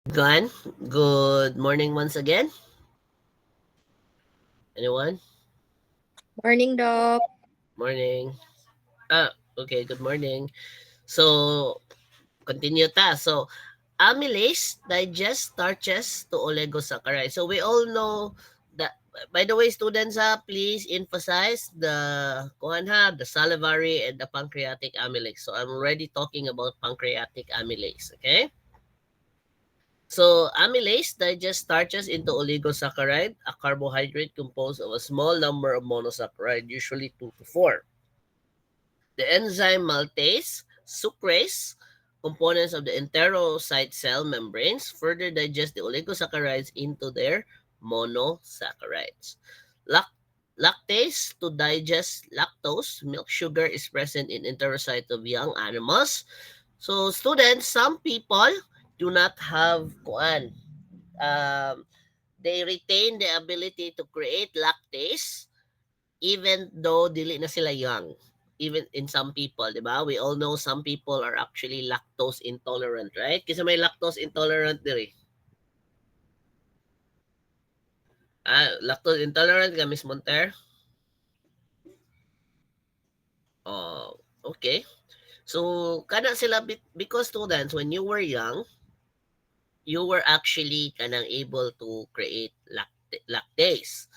Glenn, good morning once again. Anyone? Morning, Doc. Morning. Okay, good morning. So, continue ta. So, amylase digests starches to oligosaccharides. So, we all know that, by the way, students, please emphasize the salivary and the pancreatic amylase. So, I'm already talking about pancreatic amylase, okay? So, amylase digests starches into oligosaccharide, a carbohydrate composed of a small number of monosaccharide, usually 2 to 4. The enzyme maltase, sucrase, components of the enterocyte cell membranes, further digest the oligosaccharides into their monosaccharides. Lac- Lactase to digest lactose, milk sugar, is present in enterocyte of young animals. So, students, some people do not have kuan. Um, they retain the ability to create lactase even though dili na sila young. Even in some people, di ba? We all know some people are actually lactose intolerant, right? Kasi may lactose intolerant diri. Lactose intolerant ka, Miss Monter? Oh, okay. So, kana sila because students, when you were young, you were actually kanang able to create lactase.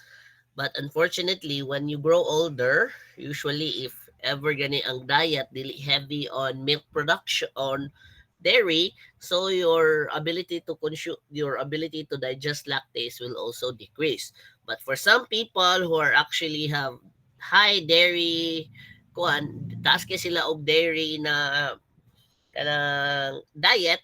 But unfortunately, when you grow older, usually if ever gani ang diet dili heavy on milk production on dairy, so your ability to digest lactase will also decrease. But for some people who are actually have high dairy kuan, taas kay sila og dairy na kanang diet,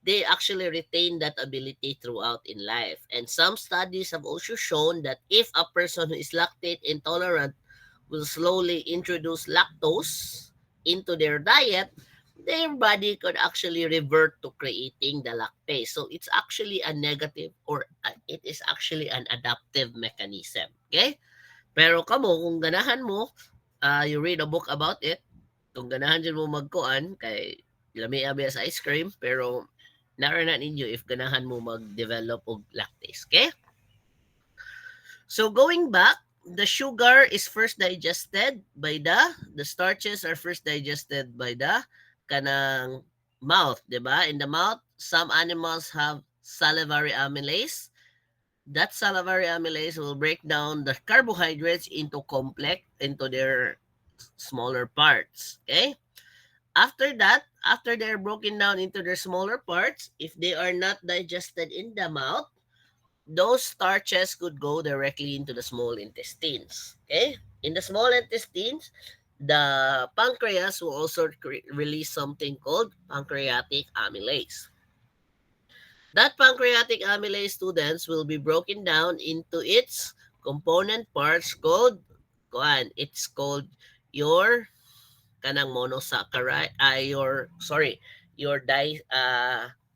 they actually retain that ability throughout in life. And some studies have also shown that if a person who is lactate intolerant will slowly introduce lactose into their diet, their body could actually revert to creating the lactase. So it's actually a negative or it is actually an adaptive mechanism. Okay? Pero kamo, kung ganahan mo, you read a book about it, kung ganahan dyan mo magkuan, kay lami abi sa ice cream, pero nara na ninyo if ganahan mo mag-develop og lactase. Okay? So going back, the sugar is first digested by the starches are first digested by the kanang mouth, 'di ba? In the mouth, some animals have salivary amylase. That salivary amylase will break down the carbohydrates into their smaller parts. Okay? After they're broken down into their smaller parts, if they are not digested in the mouth, those starches could go directly into the small intestines. Okay? In the small intestines, the pancreas will also release something called pancreatic amylase. That pancreatic amylase, students, will be broken down into its component parts called it's called your kanang monosaccharide your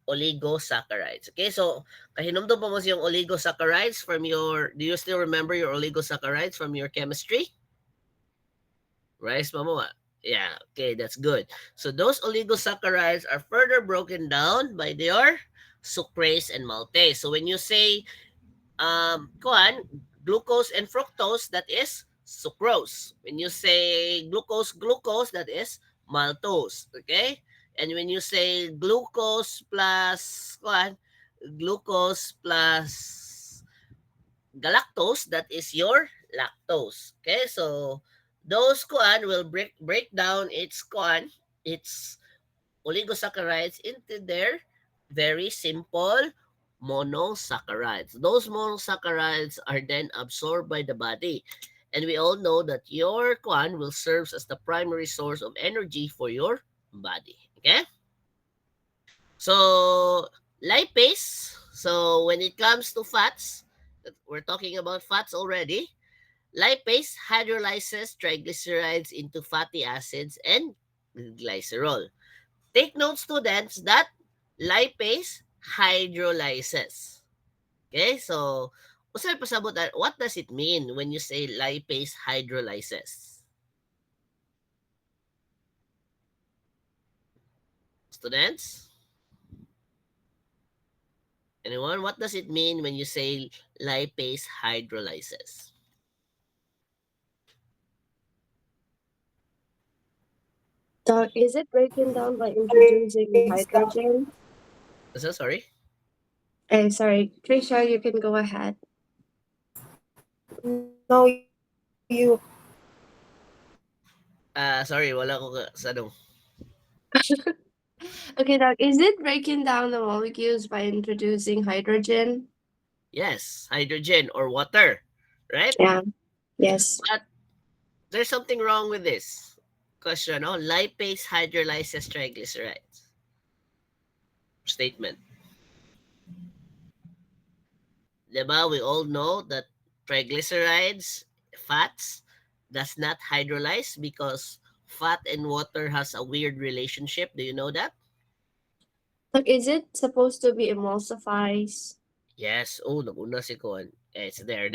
oligosaccharides. Okay, so kahinumdum pa mo yung oligosaccharides from your do you still remember your oligosaccharides from your chemistry? Rice mamo. Yeah, okay, that's good. So those oligosaccharides are further broken down by their sucrase and maltase. So when you say glucose and fructose, that is sucrose. When you say glucose, that is maltose. Okay? And when you say glucose plus galactose, that is your lactose. Okay? So those will break down its oligosaccharides into their very simple monosaccharides. Those monosaccharides are then absorbed by the body. And we all know that your will serve as the primary source of energy for your body. Okay? So, lipase. So, when it comes to fats, we're talking about fats already. Lipase hydrolyzes triglycerides into fatty acids and glycerol. Take note, students, that lipase hydrolyzes. Okay, so usay pasabot what does it mean when you say lipase hydrolyzes? Students? Anyone? What does it mean when you say lipase hydrolysis? Doc, is it breaking down by introducing hydrogen? So sorry. Sorry, Trisha, you can go ahead. No, you. Sorry, wala ko sa ano. Okay, Doc, is it breaking down the molecules by introducing hydrogen? Yes, hydrogen or water, right? Yeah. Yes. But there's something wrong with this question. Oh, lipase hydrolyzes triglycerides. Statement. Diba? We all know that triglycerides, fats, does not hydrolyze because fat and water has a weird relationship. Do you know that? Doc, is it supposed to be emulsifies? Yes. Oh, naguna si Kuan. It's there.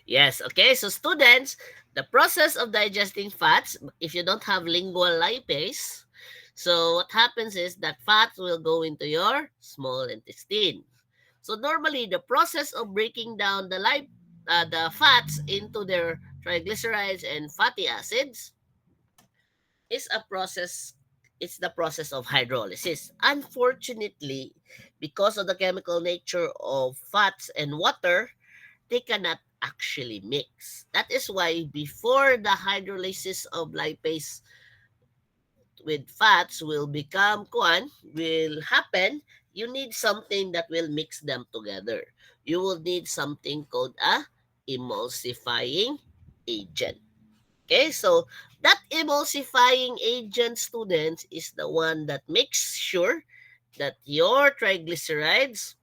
Yes. Okay. So students, the process of digesting fats, if you don't have lingual lipase, so what happens is that fats will go into your small intestine. So normally the process of breaking down the fats into their triglycerides and fatty acids is a process it's the process of hydrolysis. Unfortunately, because of the chemical nature of fats and water, they cannot actually mix. That is why before the hydrolysis of lipase with fats will happen, you need something that will mix them together. You will need something called a emulsifying agent. Okay, so that emulsifying agent, students, is the one that makes sure that your triglycerides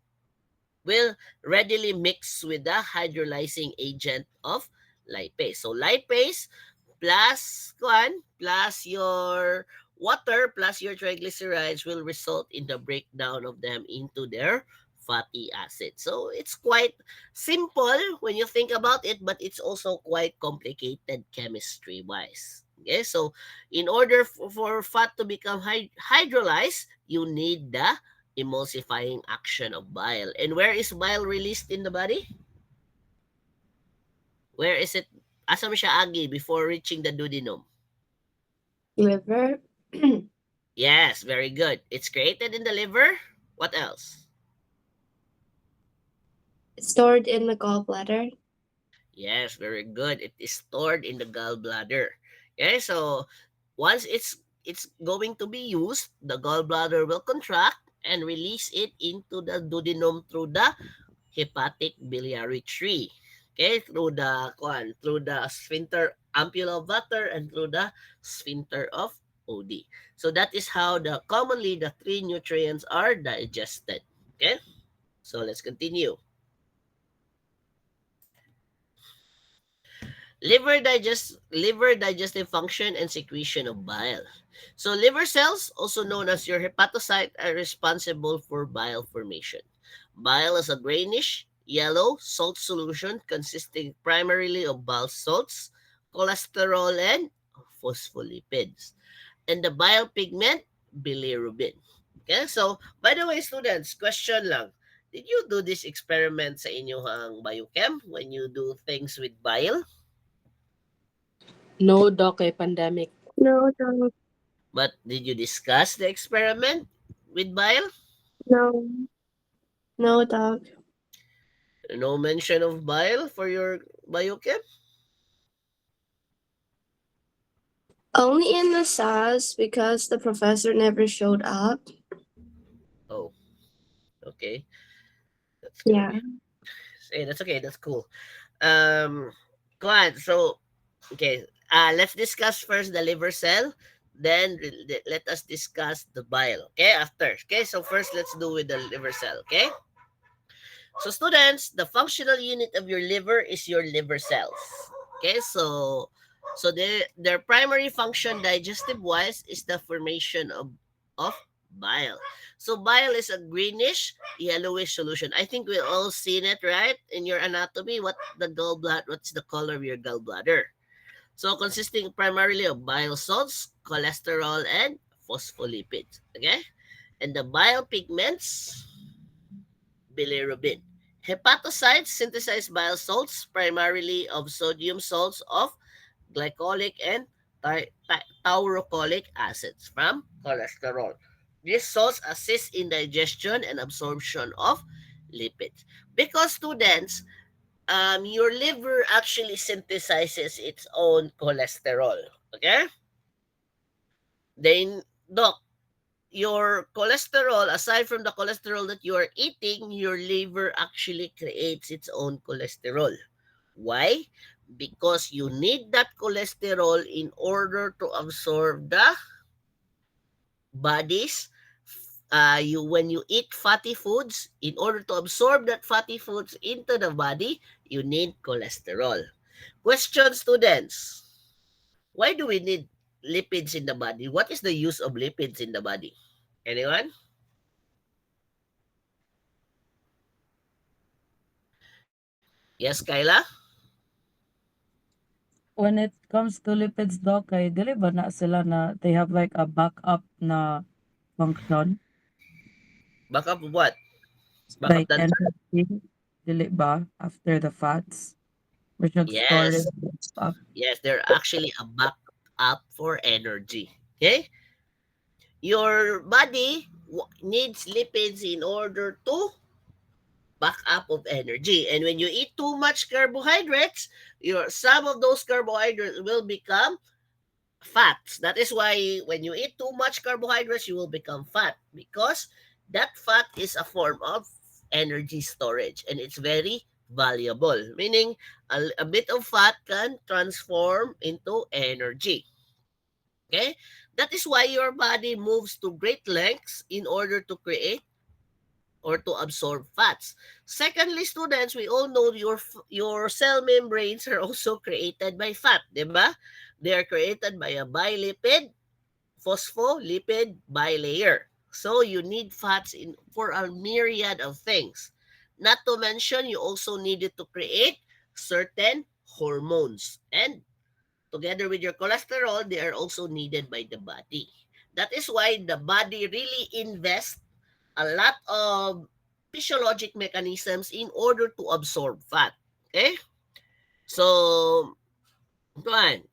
will readily mix with the hydrolyzing agent of lipase. So lipase plus kuan plus your water plus your triglycerides will result in the breakdown of them into their fatty acids. So it's quite simple when you think about it, but it's also quite complicated chemistry wise. Okay, so in order for fat to become hydrolyzed, you need the emulsifying action of bile. And where is bile released in the body? Where is it? Asa mo siya agi before reaching the duodenum? Liver? Yes, very good. It's created in the liver. What else? Stored in the gallbladder? Yes, very good. It is stored in the gallbladder. Okay, so once it's going to be used, the gallbladder will contract and release it into the duodenum through the hepatic biliary tree. Okay, through the sphincter ampulla of Vater and through the sphincter of OD. So that is how commonly the three nutrients are digested. Okay, so let's continue. Liver digestive function and secretion of bile. So liver cells, also known as your hepatocyte, are responsible for bile formation. Bile is a grayish yellow salt solution consisting primarily of bile salts, cholesterol, and phospholipids. And the bile pigment, bilirubin. Okay, so by the way, students, question lang. Did you do this experiment sa inyong biochem when you do things with bile? No, Doc, pandemic. No, Doc. But did you discuss the experiment with bile? No. No, Doc. No mention of bile for your biochem? Only in the SAS because the professor never showed up. Oh, okay. That's gonna Yeah. be that's okay, that's cool. Um Go on. So okay, let's discuss first the liver cell, then let us discuss the bile. Okay, after. Okay, so first let's do with the liver cell. Okay, so students, the functional unit of your liver is your liver cells. Okay, so their primary function digestive wise is the formation of bile. So bile is a greenish yellowish solution. I think we all seen it, right, in your anatomy. What's the color of your gallbladder? So consisting primarily of bile salts, cholesterol, and phospholipids. Okay, and the bile pigments bilirubin. Hepatocytes synthesize bile salts primarily of sodium salts of glycolic and taurocolic acids from cholesterol. These salts assist in digestion and absorption of lipids. Because students, your liver actually synthesizes its own cholesterol. Okay? Then, doc, your cholesterol, aside from the cholesterol that you are eating, your liver actually creates its own cholesterol. Why? Because you need that cholesterol in order to absorb the body's you when you eat fatty foods, in order to absorb that fatty foods into the body, you need cholesterol. Question, students. Why do we need lipids in the body? What is the use of lipids in the body? Anyone? Yes, Kyla? When it comes to lipids, doc, kay dili ba na sila na they have like a backup na function? Backup of what? Backup Like than energy, dili ba after the fats? We should store Yes. it up. Yes, they're actually a backup for energy. Okay? Your body needs lipids in order to backup of energy. And when you eat too much carbohydrates, some of those carbohydrates will become fats. That is why when you eat too much carbohydrates, you will become fat, because that fat is a form of energy storage and it's very valuable. Meaning, a bit of fat can transform into energy. Okay? That is why your body moves to great lengths in order to create or to absorb fats. Secondly, students, we all know your cell membranes are also created by fat, di ba? They are created by a bilipid, phospholipid bilayer. So you need fats for a myriad of things. Not to mention, you also needed to create certain hormones. And together with your cholesterol, they are also needed by the body. That is why the body really invests a lot of physiologic mechanisms in order to absorb fat. Okay? So, kuan,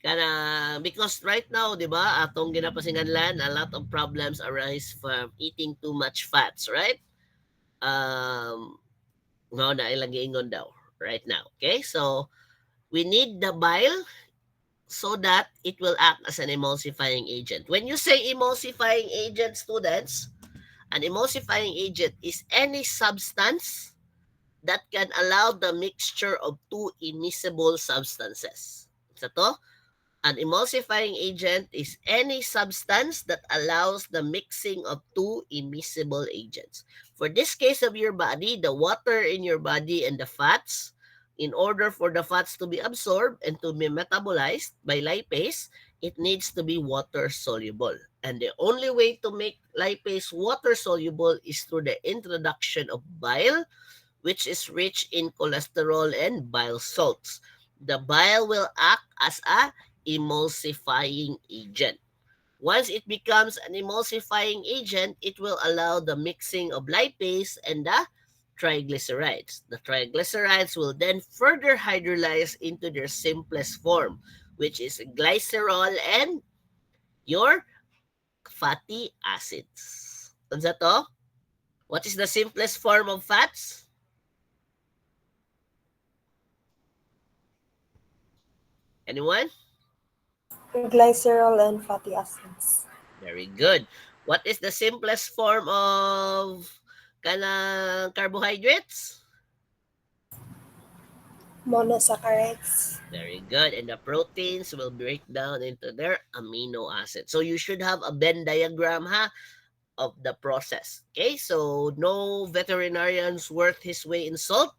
because right now, di ba, atong ginapasinganlan, a lot of problems arise from eating too much fats, right? Um, no, na ilang giingon daw right now. Okay? So, we need the bile so that it will act as an emulsifying agent. When you say emulsifying agent, students, an emulsifying agent is any substance that can allow the mixture of two immiscible substances. Sa to, an emulsifying agent is any substance that allows the mixing of two immiscible agents. For this case of your body, the water in your body and the fats, in order for the fats to be absorbed and to be metabolized by lipase, it needs to be water soluble. And the only way to make lipase water soluble is through the introduction of bile, which is rich in cholesterol and bile salts. The bile will act as a emulsifying agent. Once it becomes an emulsifying agent, it will allow the mixing of lipase and the triglycerides. The triglycerides will then further hydrolyze into their simplest form, which is glycerol and your fatty acids. Unsa to? What is the simplest form of fats? Anyone? Glycerol and fatty acids. Very good. What is the simplest form of carbohydrates? Monosaccharides. Very good. And the proteins will break down into their amino acids. So you should have a Venn diagram of the process. Okay, so no veterinarian's worth his way in salt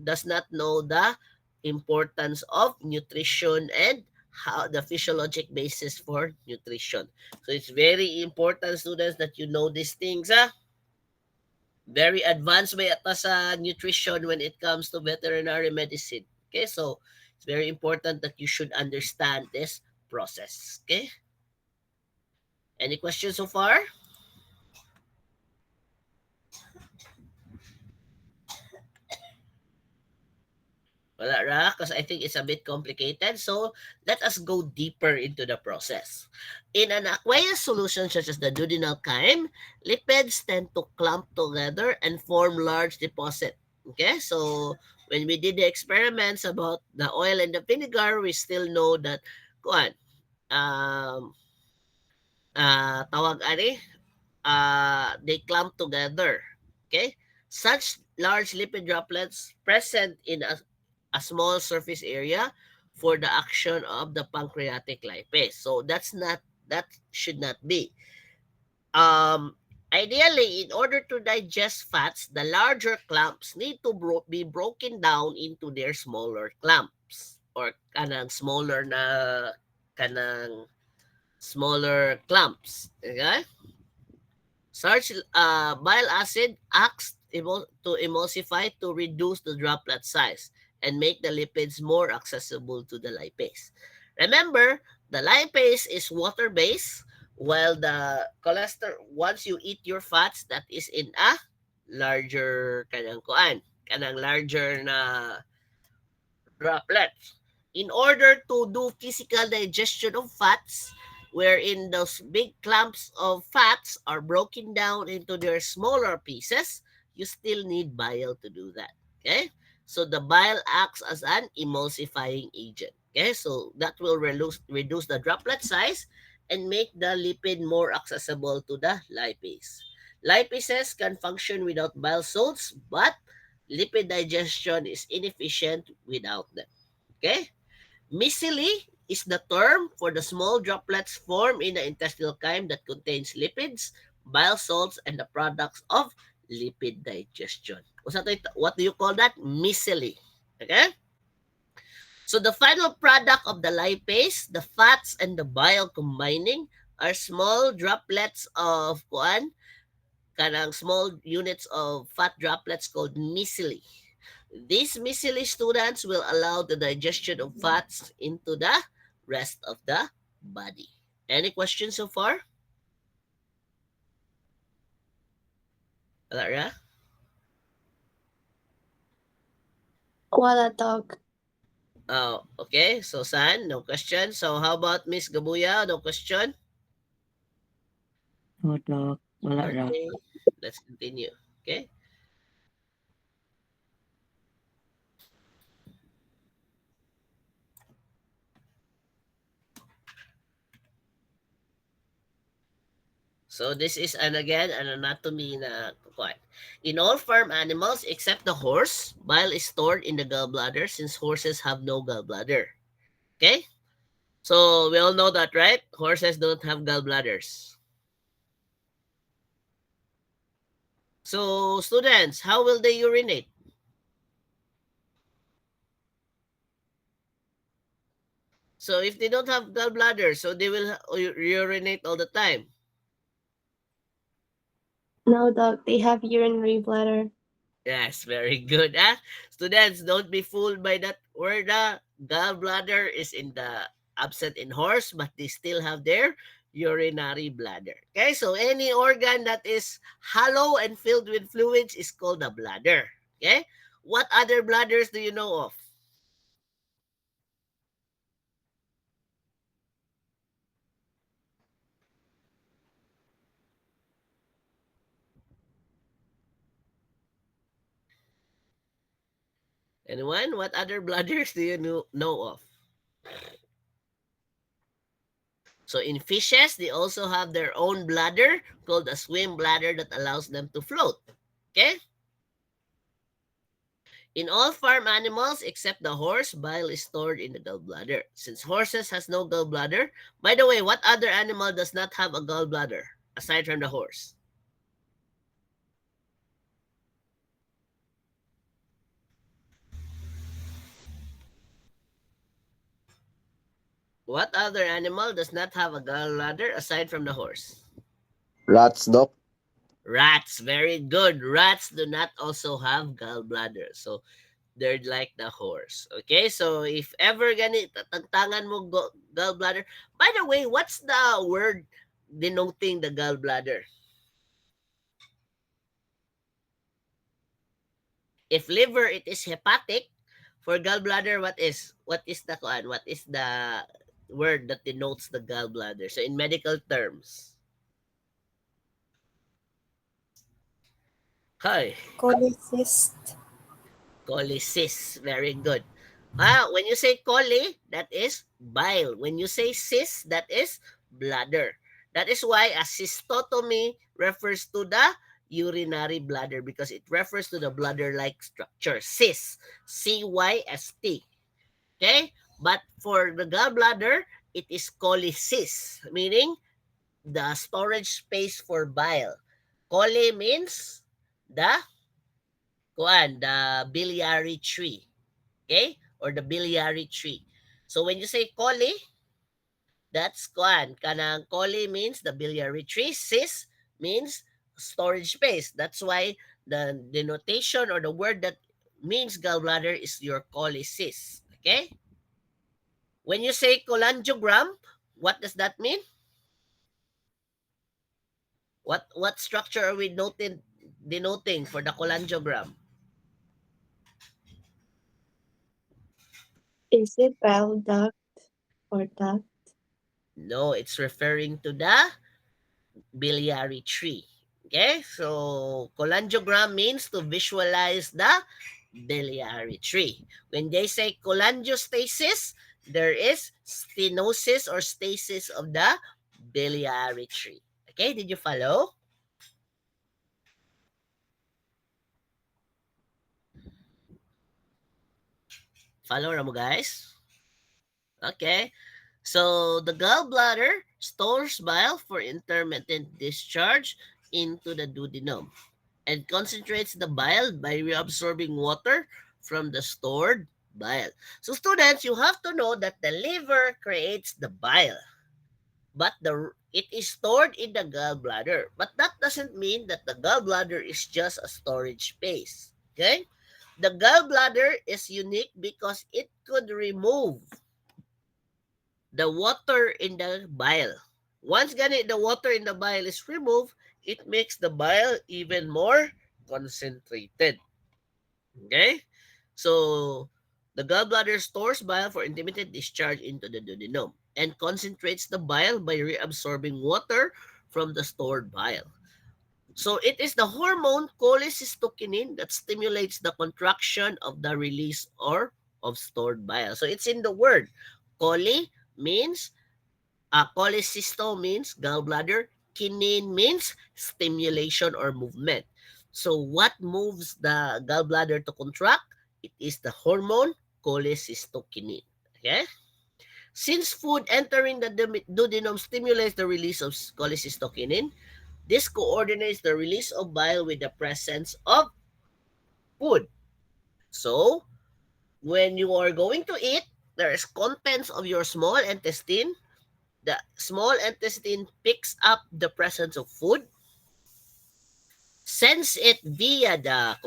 does not know the importance of nutrition and how the physiologic basis for nutrition. So it's very important, students, that you know these things. Very advanced way ata sa nutrition when it comes to veterinary medicine. Okay, so it's very important that you should understand this process. Okay, any questions so far? Wala ra, because I think it's a bit complicated. So let us go deeper into the process. In an aqueous solution such as the duodenal chyme, lipids tend to clump together and form large deposit. Okay, so when we did the experiments about the oil and the vinegar, we still know that kuan um tawag ani they clump together. Okay, such large lipid droplets present in a small surface area for the action of the pancreatic lipase. So that should not be. Ideally, in order to digest fats, the larger clumps need to be broken down into their smaller clumps or kanang smaller clumps. Okay? Such bile acid acts to emulsify to reduce the droplet size and make the lipids more accessible to the lipase. Remember, the lipase is water-based while the cholesterol, once you eat your fats, that is in a larger kanang larger na droplets. In order to do physical digestion of fats, wherein those big clumps of fats are broken down into their smaller pieces, you still need bile to do that. Okay? So the bile acts as an emulsifying agent. Okay? So that will reduce the droplet size and make the lipid more accessible to the lipase. Lipases can function without bile salts, but lipid digestion is inefficient without them. Okay? Miceli is the term for the small droplets formed in the intestinal chyme that contains lipids, bile salts, and the products of lipid digestion. What do you call that? Miceli. Okay? So the final product of the lipase, the fats and the bile combining, are small droplets of small units of fat droplets called miceli. These miceli students will allow the digestion of fats into the rest of the body. Any questions so far? Wala ra? Wala dog. Oh, okay. So, San, no question. So, how about Miss Gabuya? No question? No, Doc. Wala ra. Okay. Let's continue. Okay. So this is again an anatomy na kuwan. In all farm animals except the horse, bile is stored in the gallbladder since horses have no gallbladder. Okay? So we all know that, right? Horses don't have gallbladders. So students, how will they urinate? So if they don't have gallbladder, so they will urinate all the time. No dog. They have urinary bladder. Yes, very good. Students, don't be fooled by that word. Gallbladder is in the absent in horse, but they still have their urinary bladder. Okay, so any organ that is hollow and filled with fluids is called a bladder. Okay, what other bladders do you know of? Anyone? What other bladders do you know of? So in fishes, they also have their own bladder called a swim bladder that allows them to float. Okay? In all farm animals except the horse, bile is stored in the gallbladder. Since horses has no gallbladder, by the way, what other animal does not have a gallbladder aside from the horse? What other animal does not have a gallbladder aside from the horse? Rats, Doc. Rats. Very good. Rats do not also have gallbladder. So they're like the horse. Okay? So if ever tantangan mo gallbladder, by the way, what's the word denoting the gallbladder? If liver, it is hepatic. For gallbladder, what is the kuan? What is the word that denotes the gallbladder? So in medical terms. Hi, Cholecystectomy. cholecyst. Very good. When you say chole, that is bile. When you say cyst, that is bladder. That is why a cystotomy refers to the urinary bladder because it refers to the bladder-like structure. Cyst. C-Y-S-T. Okay? But for the gallbladder, it is cholecys, meaning the storage space for bile. Chole means the the biliary tree. Okay? Or the biliary tree. So when you say chole, that's kanang chole means the biliary tree. Cis means storage space. That's why the denotation or the word that means gallbladder is your cholecys. Okay? When you say cholangiogram, what does that mean? What structure are we denoting for the cholangiogram? Is it bile duct or duct? No, it's referring to the biliary tree. Okay, so cholangiogram means to visualize the biliary tree. When they say cholangiostasis, there is stenosis or stasis of the biliary tree. Okay, did you follow? Follow mo guys? Okay. So the gallbladder stores bile for intermittent discharge into the duodenum and concentrates the bile by reabsorbing water from the stored bile. So students, you have to know that the liver creates the bile, but it is stored in the gallbladder. But that doesn't mean that the gallbladder is just a storage space. Okay? The gallbladder is unique because it could remove the water in the bile. Once the water in the bile is removed, it makes the bile even more concentrated. Okay? So, the gallbladder stores bile for intermittent discharge into the duodenum and concentrates the bile by reabsorbing water from the stored bile. So, it is the hormone cholecystokinin that stimulates the contraction of the release or of stored bile. So, it's in the word. Chole means cholecysto means gallbladder. Kinin means stimulation or movement. So what moves the gallbladder to contract? It is the hormone cholecystokinin. Okay? Since food entering the duodenum stimulates the release of cholecystokinin, this coordinates the release of bile with the presence of food. So, when you are going to eat, there is contents of your small intestine. The small intestine picks up the presence of food, sends it via the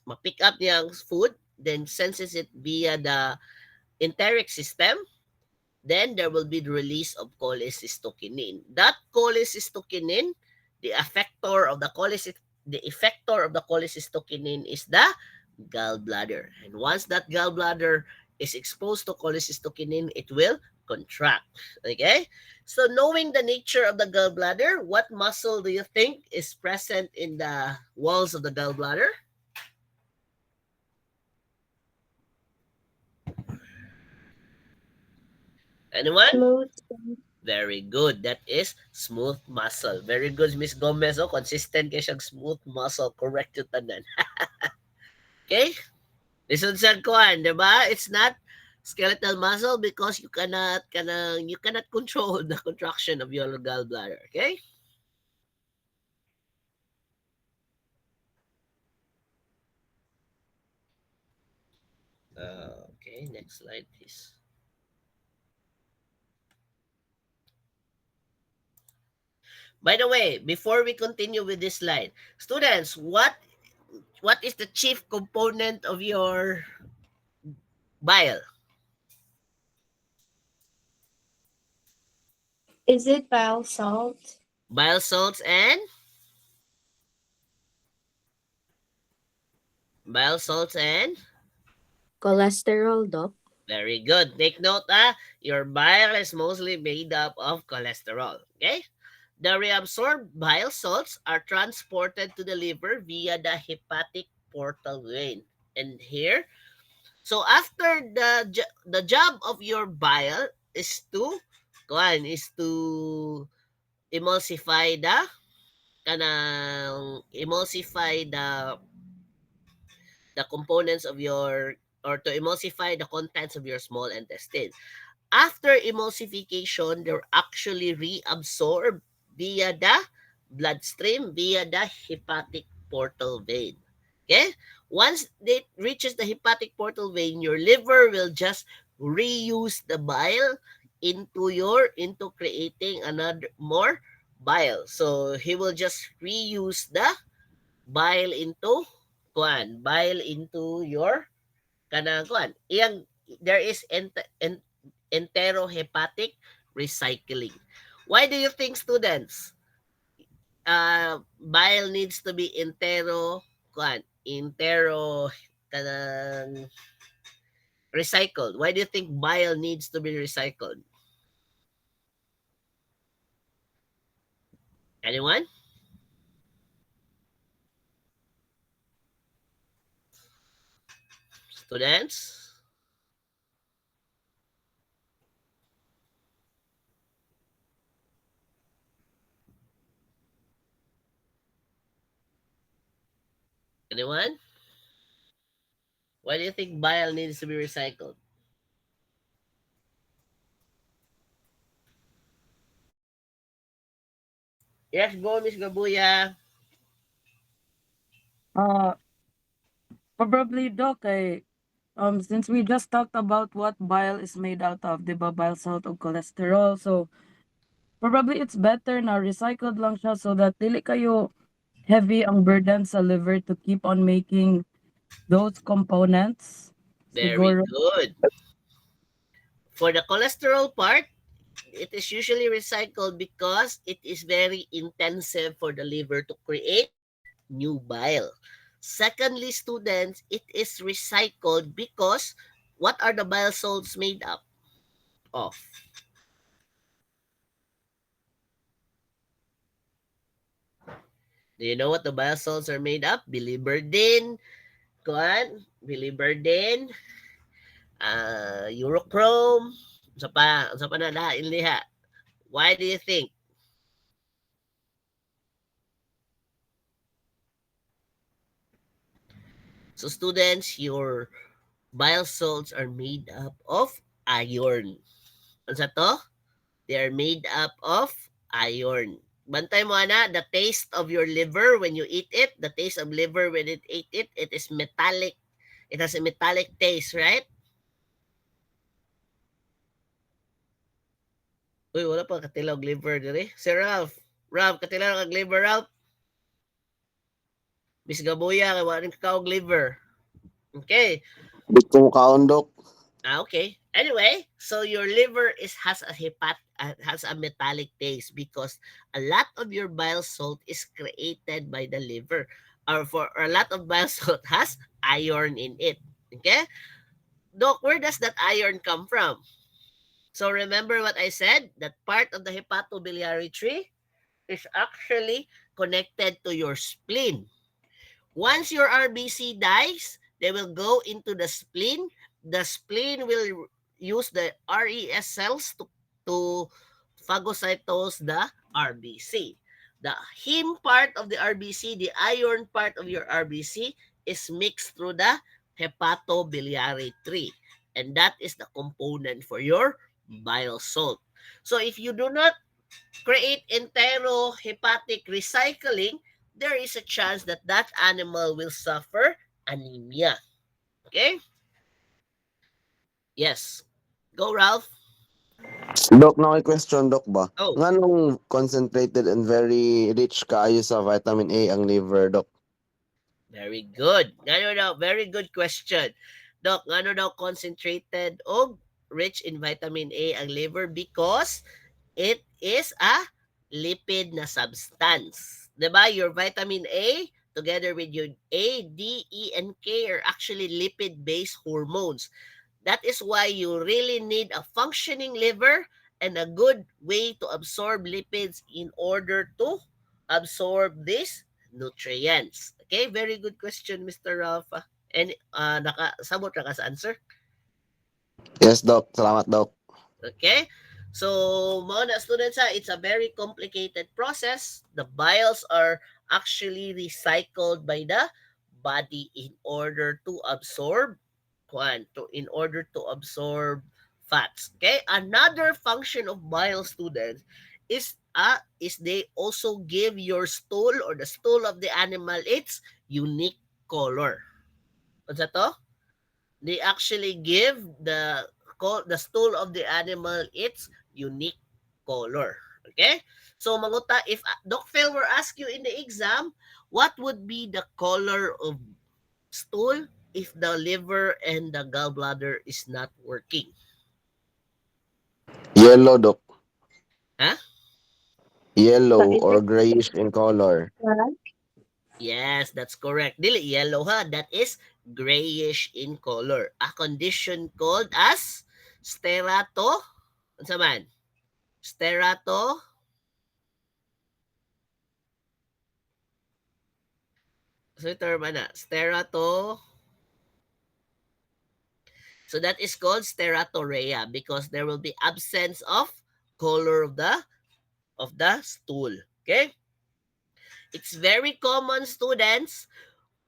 ma-pick up niyang food, then senses it via the enteric system, then there will be the release of cholecystokinin. That cholecystokinin, the effector of the cholecystokinin is the gallbladder. And once that gallbladder is exposed to cholecystokinin, it will contract. Okay? So knowing the nature of the gallbladder, what muscle do you think is present in the walls of the gallbladder? Anyone? Smooth. Very good. That is smooth muscle. Very good, Miss Gomez. Oh, consistent kay siyang smooth muscle. Correct yung tanan. Okay? Lisod sa kuan, 'di ba? It's not skeletal muscle because you cannot control the contraction of your gallbladder. Okay? Okay, next slide, please. By the way, before we continue with this slide, students, what is the chief component of your bile? Is it bile salt? Bile salts and Bile salts and Cholesterol, Doc. very good. Take note, your bile is mostly made up of cholesterol. Okay? The reabsorbed bile salts are transported to the liver via the hepatic portal vein. And here, so after the job of your bile is to emulsify the components of your, or to emulsify the contents of your small intestine. After emulsification, they're actually reabsorbed via the bloodstream, via the hepatic portal vein. Okay? Once it reaches the hepatic portal vein, your liver will just reuse the bile into creating another more bile. So he will just reuse the bile into bile into your kanang kuan. There is enterohepatic recycling. Why do you think, students, bile needs to be kanang recycled? Why do you think bile needs to be recycled? Anyone? Students? Anyone? Why do you think bile needs to be recycled? Yes, go, Miss Gabuya. Uh, Probably, Doc, since we just talked about what bile is made out of, di ba, bile salt o cholesterol, so probably it's better na recycled lang siya so that dili kayo heavy ang burden sa liver to keep on making those components. Very Siguro. good. For the cholesterol part, it is usually recycled because it is very intensive for the liver to create new bile. Secondly, students, it is recycled because what are the bile salts made up of? Do you know what the bile salts are made up? Biliverdin, biliverdin, urochrome, sa pa na lain liha. Why do you think? So students, your bile salts are made up of iron. Ano sa to? They are made up of iron. Bantay mo ana, the taste of your liver when you eat it, the taste of liver when it ate it, it is metallic. It has a metallic taste, right? Uy, wala pa katilog liver diri. Si Ralph. Ralph, katilog kag liver, Ralph. Miss Gabuya, kay wala rin kakaog liver. Okay. Di ko kaon, Doc. Okay. Anyway, so your liver has a metallic taste because a lot of your bile salt is created by the liver, or a lot of bile salt has iron in it. Okay, Doc, where does that iron come from? So remember what I said, that part of the hepatobiliary tree is actually connected to your spleen. Once your RBC dies, they will go into the spleen. The spleen will use the RES cells to phagocytose the RBC. The heme part of the RBC, the iron part of your RBC, is mixed through the hepatobiliary tree. And that is the component for your bile salt. So if you do not create enterohepatic recycling, there is a chance that that animal will suffer anemia. Okay? Yes. Go, Ralph. Doc, na may question, Doc ba? Oh. Nganong concentrated and very rich kaayo sa vitamin A ang liver, Doc? Very good. Ngano daw, very good question. Doc, ngano daw concentrated o rich in vitamin A ang liver? Because it is a lipid na substance. Diba? Your vitamin A, together with your A, D, E, and K are actually lipid-based hormones. That is why you really need a functioning liver and a good way to absorb lipids in order to absorb these nutrients. Okay, very good question, Mr. Rafa. And sabot na ka sa answer? Yes, Doc. Salamat, Doc. Okay? So, mga students, it's a very complicated process. The biles are actually recycled by the body in order to absorb in order to absorb fats. Okay? Another function of bile, students, is they also give your stool or the stool of the animal its unique color. What's that to? They actually give the stool of the animal its unique color. Okay? So manguta, if Doc Phil were ask you in the exam, what would be the color of stool if the liver and the gallbladder is not working? Yellow, Doc. Huh? Yellow or grayish in color. Yes, that's correct. Dili yellow ha, that is grayish in color. A condition called as sterato. Unsa man? Sterato. So term ana, sterato. So that is called steratorea because there will be absence of color of the stool. Okay? It's very common, students,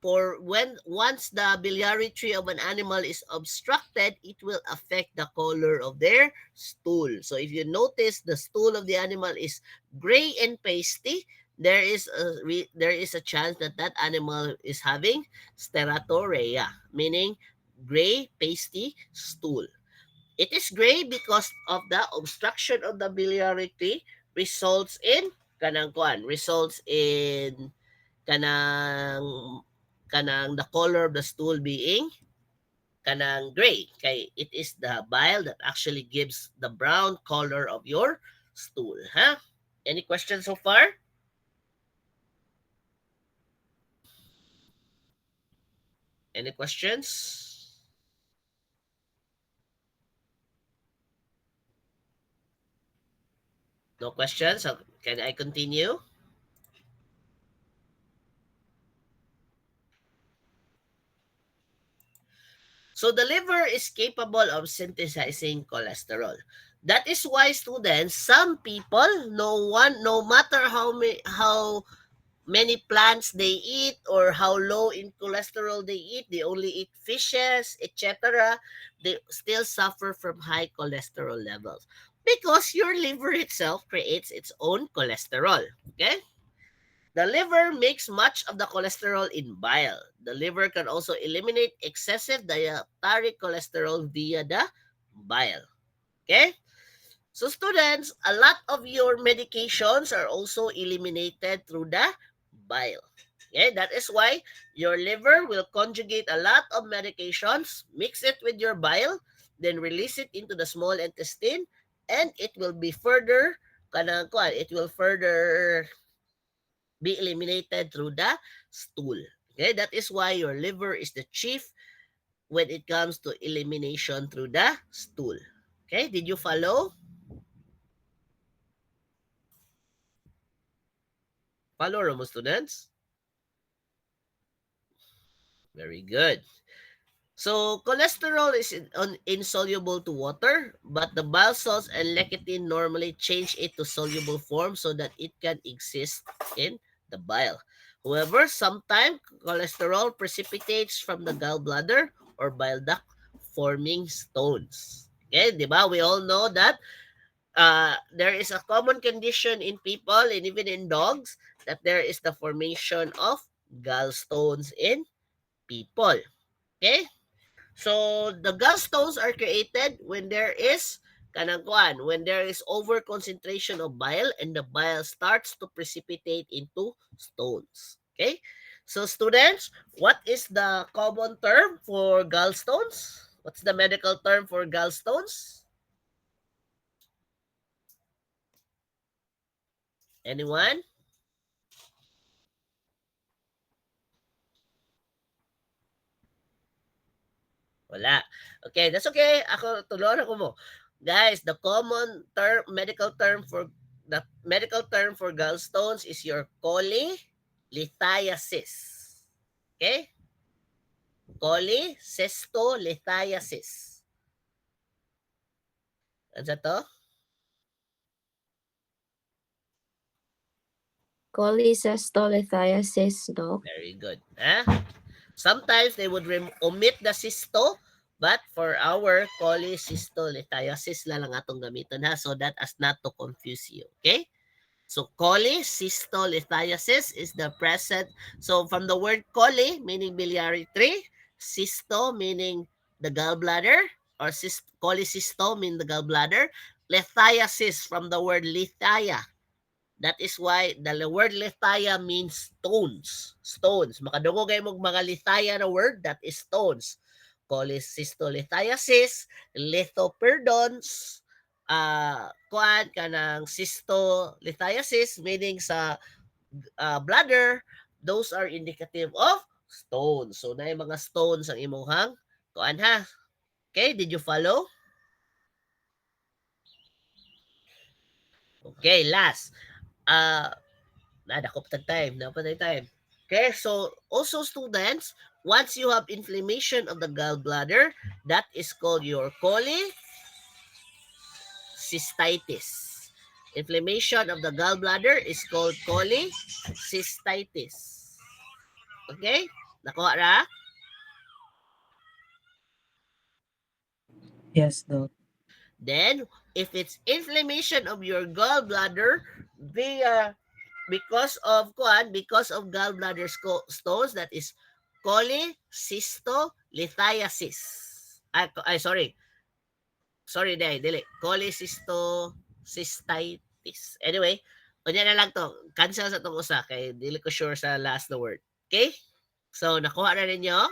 for when once the biliary tree of an animal is obstructed, it will affect the color of their stool. So if you notice the stool of the animal is gray and pasty, there is a chance that that animal is having steratorea, meaning gray pasty stool. It is gray because of the obstruction of the biliary tree results in results in kanang the color of the stool being kanang gray. Kay it is the bile that actually gives the brown color of your stool. Huh? Any questions so far? Any questions? No questions? So can I continue? So the liver is capable of synthesizing cholesterol. That is why, students, some people, no matter how many plants they eat or how low in cholesterol they eat, they only eat fishes, etc., they still suffer from high cholesterol levels because your liver itself creates its own cholesterol. Okay? The liver makes much of the cholesterol in bile. The liver can also eliminate excessive dietary cholesterol via the bile. Okay? So students, a lot of your medications are also eliminated through the bile. Okay, that is why your liver will conjugate a lot of medications, mix it with your bile, then release it into the small intestine, and it will be further be eliminated through the stool. Okay, that is why your liver is the chief when it comes to elimination through the stool. Okay, did you follow? Follow, Romo students? Very good. So, cholesterol is insoluble to water, but the bile salts and lecithin normally change it to soluble form so that it can exist in the bile. However, sometimes cholesterol precipitates from the gallbladder or bile duct, forming stones. Okay, di ba? We all know that there is a common condition in people and even in dogs that there is the formation of gallstones in people. Okay? So the gallstones are created when there is when there is over concentration of bile and the bile starts to precipitate into stones. Okay? So students, what is the common term for gallstones? What's the medical term for gallstones? Anyone? Wala. Okay, that's okay. Ako, tulungan ako mo. Guys, the common term, the medical term for gallstones is your cholelithiasis. Okay? Cholecystolithiasis. Ano sa to? Cholecystolithiasis, Doc. Very good. Sometimes they would omit the cysto, but for our cholecystolithiasis lang atong gamiton ha, so that as not to confuse you. Okay? So cholecystolithiasis is the present. So from the word chole, meaning biliary tree, cysto meaning the gallbladder, or cholecysto meaning the gallbladder, lithiasis from the word lithia. That is why the word lithia means stones. Stones. Makadungo kayo mong mga lithia na word, that is stones. Cholecystolithiasis, lithoperdons, kuan kanang cystolithiasis, meaning sa bladder, those are indicative of stones. So, na yung mga stones ang imuhang kuan ha. Okay, did you follow? Okay, last. Nadakop tag time. Okay, so also students, once you have inflammation of the gallbladder, that is called your cholecystitis. Inflammation of the gallbladder is called cholecystitis. Okay? Nakuha ra? Yes, Doc. Then, if it's inflammation of your gallbladder via because of gallbladder stones, that is cholecystolithiasis. Sorry, dili. Cholecystitis. Anyway, unya na lang to. Cancel sa tong usa kay dili ko sure sa last na word. Okay? So, nakuha na ninyo?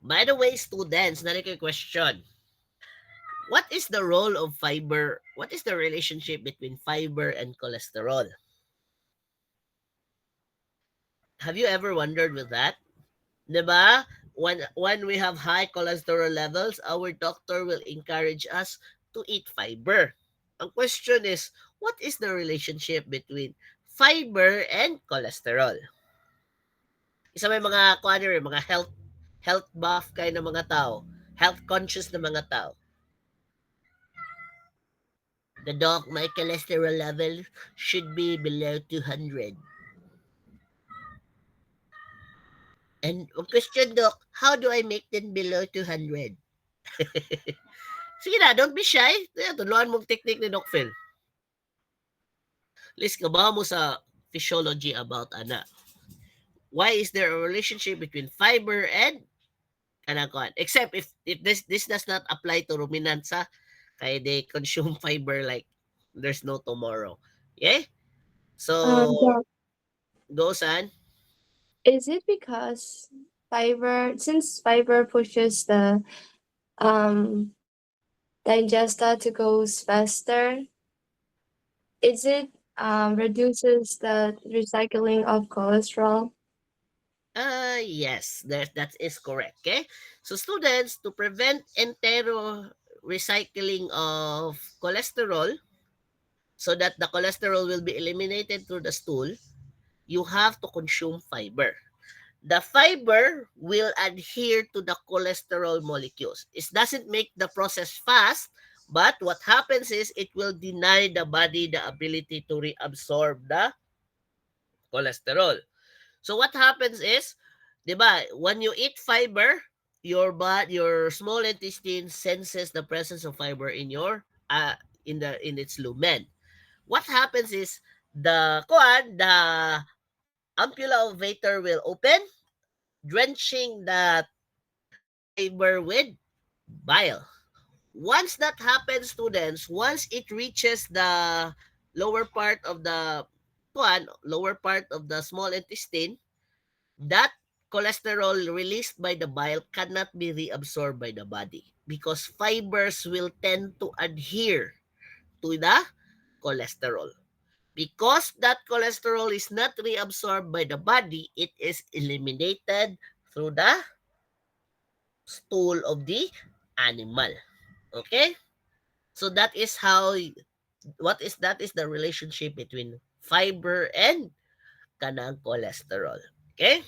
By the way, students, na ko question. What is the role of fiber? What is the relationship between fiber and cholesterol? Have you ever wondered with that? Diba? When we have high cholesterol levels, our doctor will encourage us to eat fiber. Ang question is, what is the relationship between fiber and cholesterol? Isa may mga mga health buff kind ng mga tao, health conscious na mga tao. The doc, my cholesterol level should be below 200. And question, doc, how do I make them below 200? Sige na, don't be shy. Tuluan mong technique ni Doc Phil. Let's kabaw mo sa physiology about ana. Why is there a relationship between fiber and kanang except if this does not apply to ruminants ha, kaya they consume fiber like there's no tomorrow. Okay? So, Doc, go San. is it because since fiber pushes the digesta to go faster, is it reduces the recycling of cholesterol? Yes, that is correct. Okay? So students, to prevent entero recycling of cholesterol so that the cholesterol will be eliminated through the stool, you have to consume fiber. The fiber will adhere to the cholesterol molecules. It doesn't make the process fast, but what happens is it will deny the body the ability to reabsorb the cholesterol. So what happens is, diba, when you eat fiber, your small intestine senses the presence of fiber in your in its lumen. What happens is the ampulla obvator will open, drenching that fiber with bile. Once that happens, students, once it reaches the lower part of the small intestine, that cholesterol released by the bile cannot be reabsorbed by the body because fibers will tend to adhere to the cholesterol. Because that cholesterol is not reabsorbed by the body, it is eliminated through the stool of the animal. Okay? So that is how that is the relationship between fiber and kanang cholesterol. Okay?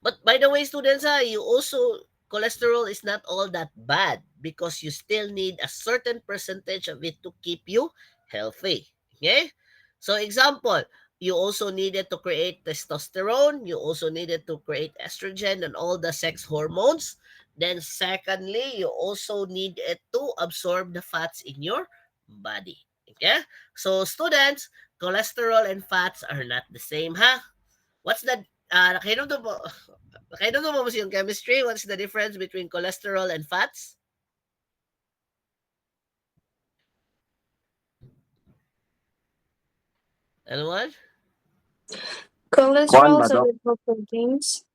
But by the way, students, you also cholesterol is not all that bad because you still need a certain percentage of it to keep you healthy. Okay? So example, you also needed to create testosterone, you also needed to create estrogen and all the sex hormones. Then secondly, you also need it to absorb the fats in your body. Okay? So students, cholesterol and fats are not the same, ha? What's the nakainom mo nakainom mo yung chemistry? What's the difference between cholesterol and fats? Anyone? Kuan Cholesterol ba, is a Doc? lipoproteins.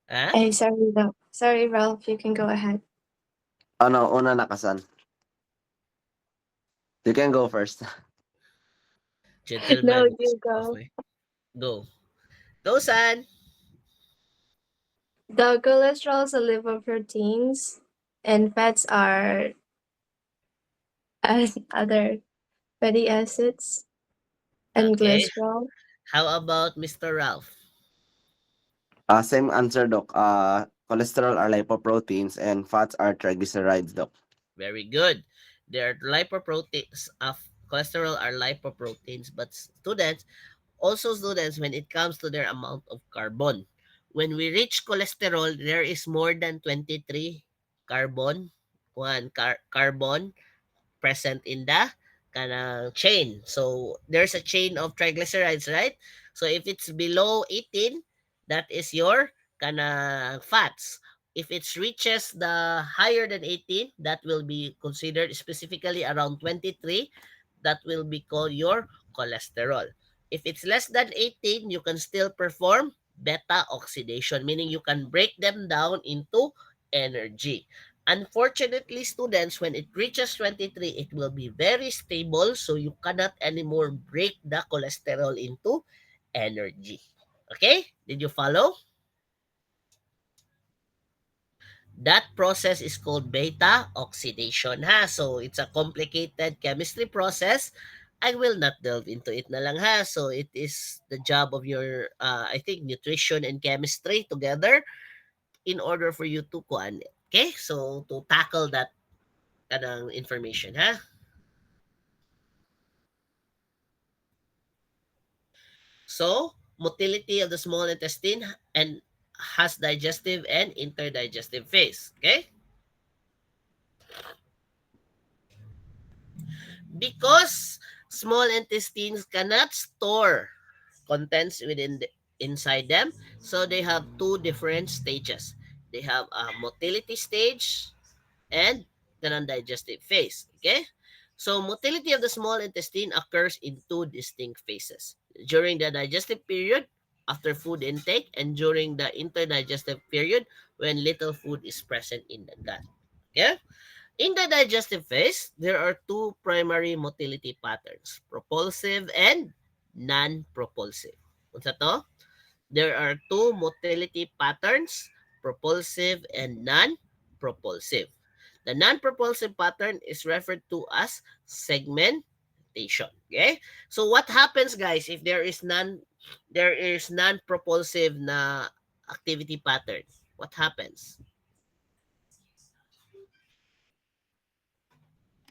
Ha? Hey, sorry, Doc. Sorry, Ralph. You can go ahead. Ano, una nakasan. You can go first. No, Gentleman. you go. Okay. Go. Go, San. The cholesterol is a lipoproteins, and fats are other fatty acids and Okay. glycerol. How about Mr. Ralph? Same answer, Doc. Cholesterol are lipoproteins and fats are triglycerides, Doc. Very good. Their lipoproteins of cholesterol are lipoproteins, but students, when it comes to their amount of carbon, when we reach cholesterol, there is more than 23 carbon, carbon present in the chain. So there's a chain of triglycerides, right? So if it's below 18, that is your fats. If it reaches the higher than 18, that will be considered specifically around 23, that will be called your cholesterol. If it's less than 18, you can still perform beta oxidation, meaning you can break them down into energy. Unfortunately, students, when it reaches 23, it will be very stable, so you cannot anymore break the cholesterol into energy. Okay? Did you follow? That process is called beta oxidation, ha. So it's a complicated chemistry process. I will not delve into it na lang, ha. So it is the job of your I think nutrition and chemistry together in order for you to kuan. Okay? So to tackle that kanang information, ha. So motility of the small intestine and has digestive and interdigestive phase. Okay? Because small intestines cannot store contents inside them, so they have two different stages. They have a motility stage and the non-digestive phase. Okay, so motility of the small intestine occurs in two distinct phases: during the digestive period, after food intake, and during the interdigestive period, when little food is present in the gut. Okay. In the digestive phase, there are two primary motility patterns: propulsive and non-propulsive. Unsa to? There are two motility patterns: propulsive and non-propulsive. The non-propulsive pattern is referred to as segmentation. Okay? So what happens, guys, if there is non-propulsive na activity pattern? What happens?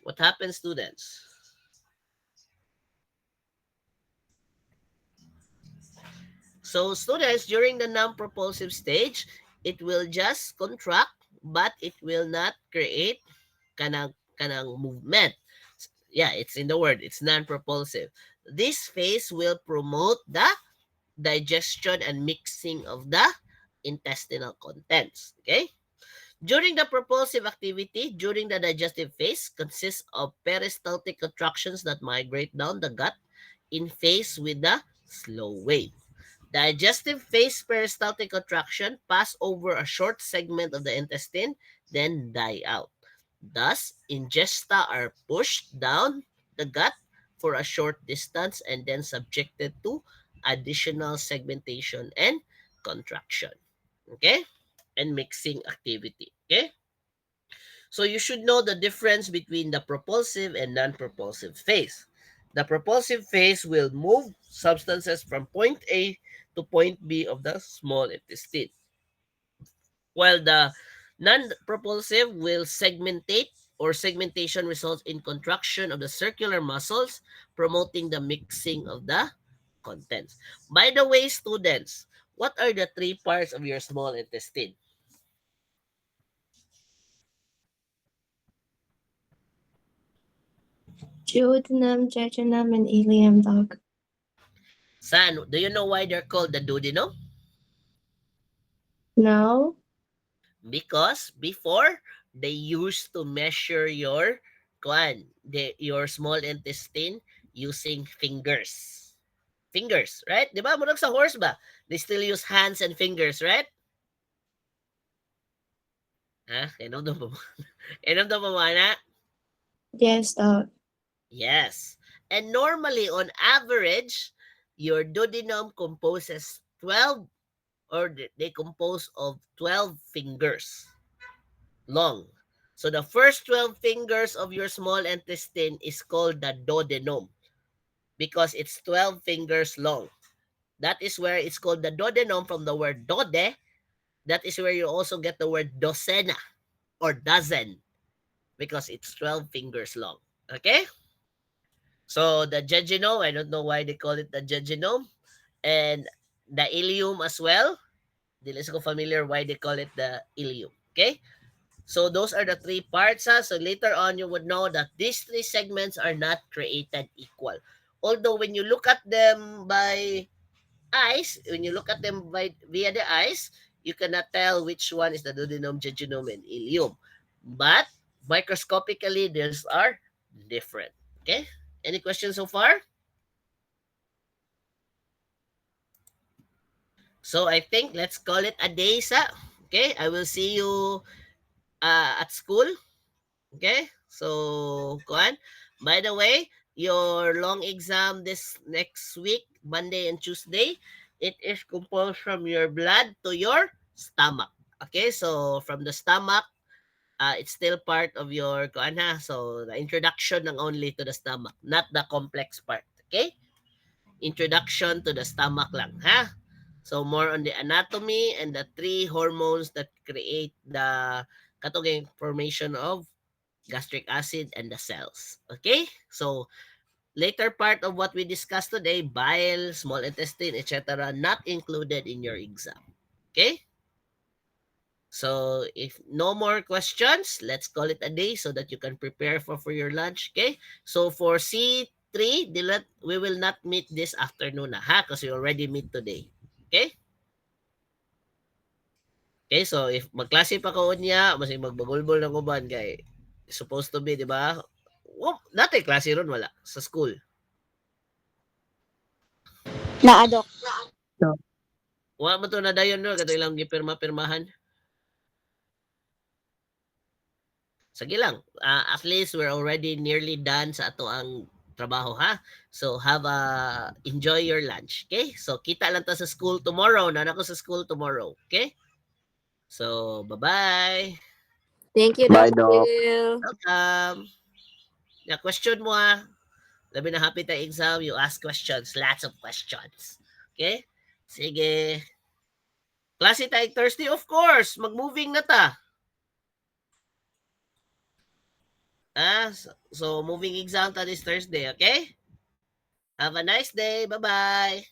What happens, students? So students, during the non-propulsive stage, it will just contract, but it will not create kanang movement. Yeah, it's in the word. It's non-propulsive. This phase will promote the digestion and mixing of the intestinal contents. Okay? During the propulsive activity, during the digestive phase, consists of peristaltic contractions that migrate down the gut in phase with the slow wave. Digestive phase peristaltic contraction pass over a short segment of the intestine, then die out. Thus, ingesta are pushed down the gut for a short distance and then subjected to additional segmentation and contraction. Okay? And mixing activity. Okay? So you should know the difference between the propulsive and non-propulsive phase. The propulsive phase will move substances from point A to point B of the small intestine, while the non-propulsive will segmentate, or segmentation results in contraction of the circular muscles, promoting the mixing of the contents. By the way, students, what are the three parts of your small intestine? Duodenum, jejunum, and ileum, Doc. San, do you know why they're called the duodenum? No? Because before, they used to measure your your small intestine using fingers. Fingers, right? Di ba? Murag sa horse ba? They still use hands and fingers, right? Ha? Kainom daw pa mo. Kainom daw pa mo, ana? Yes, Doc. Yes. And normally, on average, your duodenum composes 12, or they compose of 12 fingers long. So the first 12 fingers of your small intestine is called the duodenum because it's 12 fingers long. That is where it's called the duodenum from the word dode. That is where you also get the word docena or dozen because it's 12 fingers long. Okay? So the jejunum, I don't know why they call it the jejunum, and the ileum as well. Dili ko familiar why they call it the ileum. Okay? So those are the three parts. So later on, you would know that these three segments are not created equal. Although when you look at them by eyes, when you look at them via the eyes, you cannot tell which one is the duodenum, jejunum, and ileum. But microscopically, these are different. Okay? Any questions so far? So I think let's call it a day, sa. Okay? I will see you at school. Okay? So, kuan. By the way, your long exam this next week, Monday and Tuesday, it is composed from your blood to your stomach. Okay? So, from the stomach, it's still part of your kuan ha. So, the introduction ng only to the stomach, not the complex part. Okay? Introduction to the stomach lang, ha? So, more on the anatomy and the three hormones that create the katuging formation of gastric acid and the cells. Okay? So, later part of what we discussed today, bile, small intestine, etc., not included in your exam. Okay? So, if no more questions, let's call it a day so that you can prepare for your lunch. Okay? So, for C3, we will not meet this afternoon, ha? Because we already meet today. Okay? Okay, so if magklase pa ko niya, mas magbagulbol ng uban kay supposed to be, di ba? Dati klase ron wala sa school. Naa, Doc. Wa man to na dayon no kato ilang gipirma-pirmahan. Sige lang. At least we're already nearly done sa ato ang trabaho, ha? So enjoy your lunch, okay? So kita lang ta sa school tomorrow. Nana ko sa school tomorrow, okay? So bye-bye. Thank you, Bye, Dr. Doc. Will. Welcome. Na question mo ha. Labi na happy tayo exam, you ask questions. Lots of questions. Okay? Sige. Klase tayo Thursday, of course. Mag-moving na ta. So moving exam ta this Thursday, okay? Have a nice day. Bye-bye.